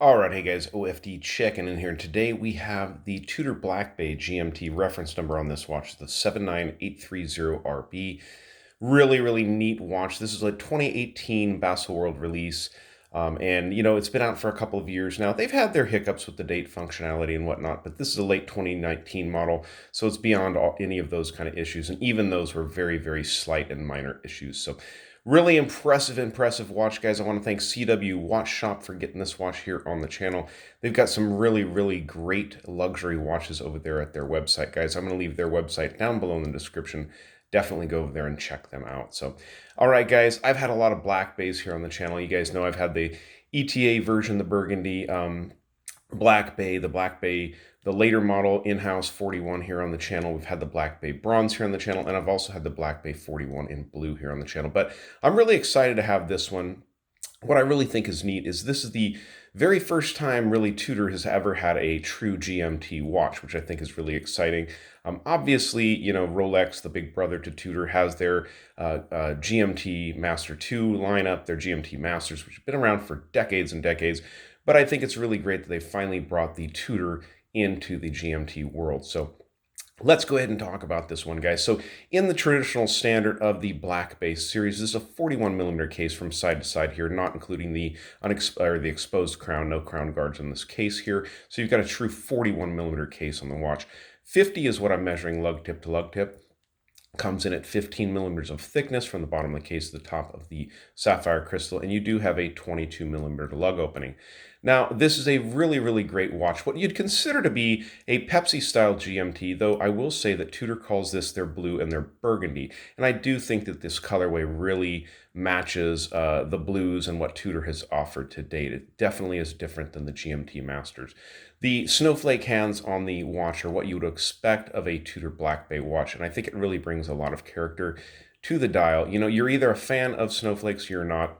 All right, hey guys, OFD checking in here. And today we have the TUDOR-Black Bay GMT reference number on this watch, the 79830RB. Really, really neat watch. This is a 2018 Bezel World release. And, it's been out for a couple of years now. They've had their hiccups with the date functionality and whatnot, but this is a late 2019 model, so it's beyond any of those kind of issues. And even those were very, very slight and minor issues. So really impressive watch, guys. I want to thank CW Watch Shop for getting this watch here on the channel. They've got some really, really great luxury watches over there at their website, guys. I'm going to leave their website down below in the description. Definitely go over there and check them out. So, all right, guys, I've had a lot of Black Bays here on the channel. You guys know I've had the ETA version, the Burgundy, Black Bay, the later model in-house 41 here on the channel. We've had the Black Bay Bronze here on the channel, and I've also had the Black Bay 41 in blue here on the channel. But I'm really excited to have this one. What I really think is neat is this is the very first time really Tudor has ever had a true GMT watch, which I think is really exciting. Obviously, Rolex, the big brother to Tudor, has their GMT Master 2 lineup, their GMT Masters, which have been around for decades and decades. But I think it's really great that they finally brought the Tudor into the GMT world. So let's go ahead and talk about this one, guys. So in the traditional standard of the Black Bay series, this is a 41 millimeter case from side to side here, not including the exposed crown, no crown guards in this case here. So you've got a true 41 millimeter case on the watch. 50 is what I'm measuring lug tip to lug tip. Comes in at 15 millimeters of thickness from the bottom of the case to the top of the sapphire crystal, and you do have a 22 millimeter lug opening. Now, this is a really, really great watch, what you'd consider to be a Pepsi-style GMT, though I will say that Tudor calls this their blue and their burgundy, and I do think that this colorway really matches the blues and what Tudor has offered to date. It definitely is different than the GMT Masters. The Snowflake hands on the watch are what you would expect of a TUDOR-Black Bay watch, and I think it really brings a lot of character to the dial. You're either a fan of snowflakes or you're not.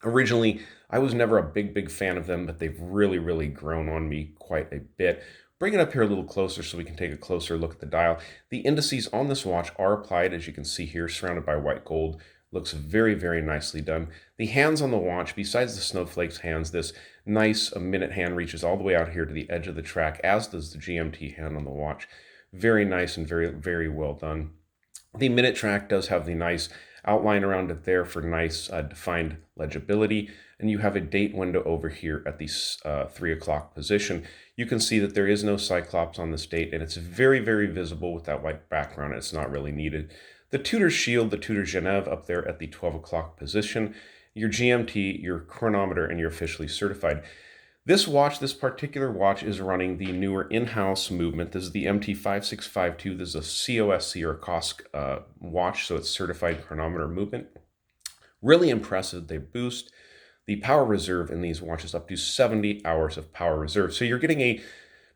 Originally, I was never a big fan of them, but they've really, really grown on me quite a bit. Bring it up here a little closer so we can take a closer look at the dial. The indices on this watch are applied, as you can see here, surrounded by white gold. Looks very, very nicely done. The hands on the watch, besides the snowflakes hands, this nice minute hand reaches all the way out here to the edge of the track, as does the GMT hand on the watch. Very nice and very, very well done. The minute track does have the nice outline around it there for nice defined legibility, and you have a date window over here at the 3 o'clock position. You can see that there is no cyclops on this date, and it's very, very visible with that white background. It's not really needed. The Tudor shield, the Tudor Genève up there at the 12 o'clock position, your GMT, your chronometer, and you're officially certified. This watch, this particular watch, is running the newer in-house movement. This is the MT5652. This is a COSC or COSC watch, so it's certified chronometer movement. Really impressive. They boost the power reserve in these watches up to 70 hours of power reserve. So you're getting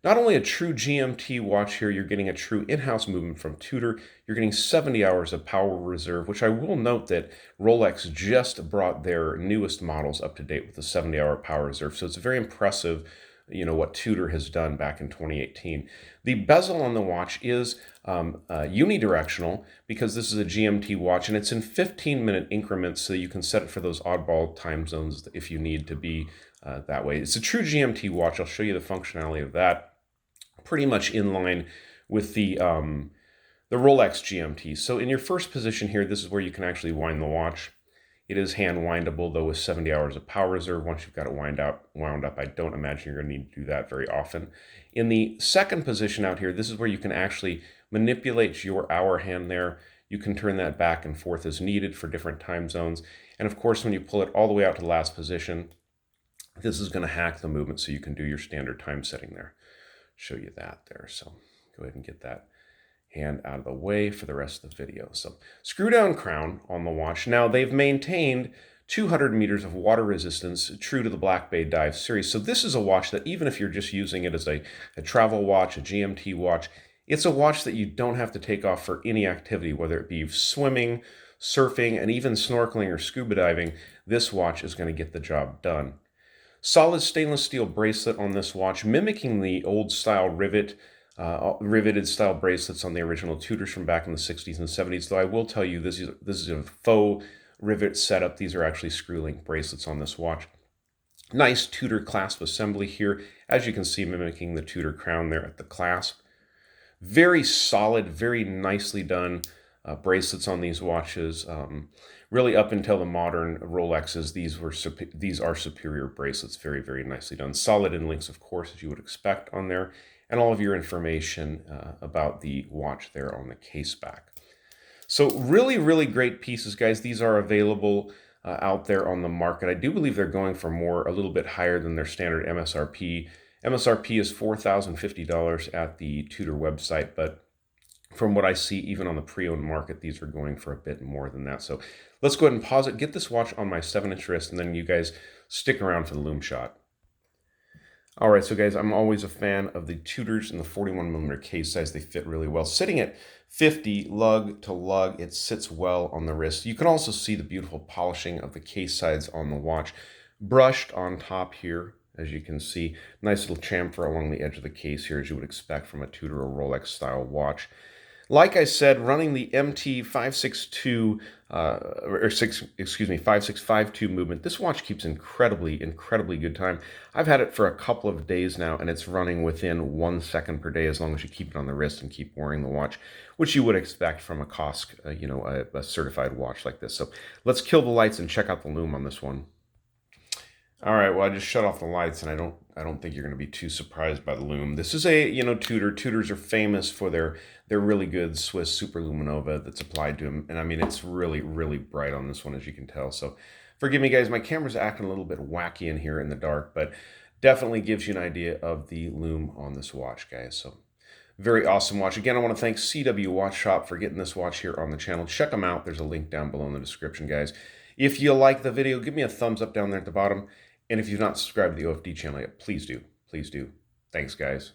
not only a true GMT watch here, you're getting a true in-house movement from Tudor. You're getting 70 hours of power reserve, which I will note that Rolex just brought their newest models up to date with the 70-hour power reserve. So it's very impressive, what Tudor has done back in 2018. The bezel on the watch is unidirectional because this is a GMT watch, and it's in 15-minute increments, so you can set it for those oddball time zones if you need to be that way. It's a true GMT watch. I'll show you the functionality of that. Pretty much in line with the Rolex GMT. So in your first position here, this is where you can actually wind the watch. It is hand windable, though, with 70 hours of power reserve. Once you've got it wound up, I don't imagine you're going to need to do that very often. In the second position out here, this is where you can actually manipulate your hour hand there. You can turn that back and forth as needed for different time zones. And of course, when you pull it all the way out to the last position, this is going to hack the movement so you can do your standard time setting there. Show you that there. So go ahead and get that hand out of the way for the rest of the video. So screw down crown on the watch. Now they've maintained 200 meters of water resistance, true to the Black Bay Dive series. So this is a watch that even if you're just using it as a travel watch, a GMT watch, it's a watch that you don't have to take off for any activity, whether it be swimming, surfing, and even snorkeling or scuba diving. This watch is going to get the job done. Solid stainless steel bracelet on this watch, mimicking the old style riveted style bracelets on the original Tudors from back in the 60s and 70s. Though I will tell you, this is a faux rivet setup. These are actually screw link bracelets on this watch. Nice Tudor clasp assembly here, as you can see, mimicking the Tudor crown there at the clasp. Very solid, very nicely done bracelets on these watches. Really, up until the modern Rolexes, these are superior bracelets. Very, very nicely done. Solid in links, of course, as you would expect on there, and all of your information about the watch there on the case back. So really, really great pieces, guys. These are available out there on the market. I do believe they're going for more, a little bit higher than their standard MSRP. MSRP is $4,050 at the Tudor website, but from what I see, even on the pre-owned market, these are going for a bit more than that. So let's go ahead and pause it, get this watch on my 7-inch wrist, and then you guys stick around for the Loom shot. All right, so guys, I'm always a fan of the Tudors in the 41mm case size. They fit really well. Sitting at 50 lug to lug, it sits well on the wrist. You can also see the beautiful polishing of the case sides on the watch. Brushed on top here, as you can see. Nice little chamfer along the edge of the case here, as you would expect from a Tudor or Rolex style watch. Like I said, running the MT 562 5652 movement, this watch keeps incredibly good time. I've had it for a couple of days now, and it's running within 1 second per day as long as you keep it on the wrist and keep wearing the watch, which you would expect from a COSC, a certified watch like this. So let's kill the lights and check out the Loom on this one. All right, well, I just shut off the lights, and I don't think you're going to be too surprised by the Loom. This is a, Tudor. Tudors are famous for their really good Swiss Super Luminova that's applied to them, and I mean, it's really, really bright on this one, as you can tell. So forgive me, guys, my camera's acting a little bit wacky in here in the dark, but definitely gives you an idea of the Loom on this watch, guys. So very awesome watch. Again, I want to thank CW Watch Shop for getting this watch here on the channel. Check them out. There's a link down below in the description, guys. If you like the video, give me a thumbs up down there at the bottom. And if you've not subscribed to the OFD channel yet, please do. Please do. Thanks, guys.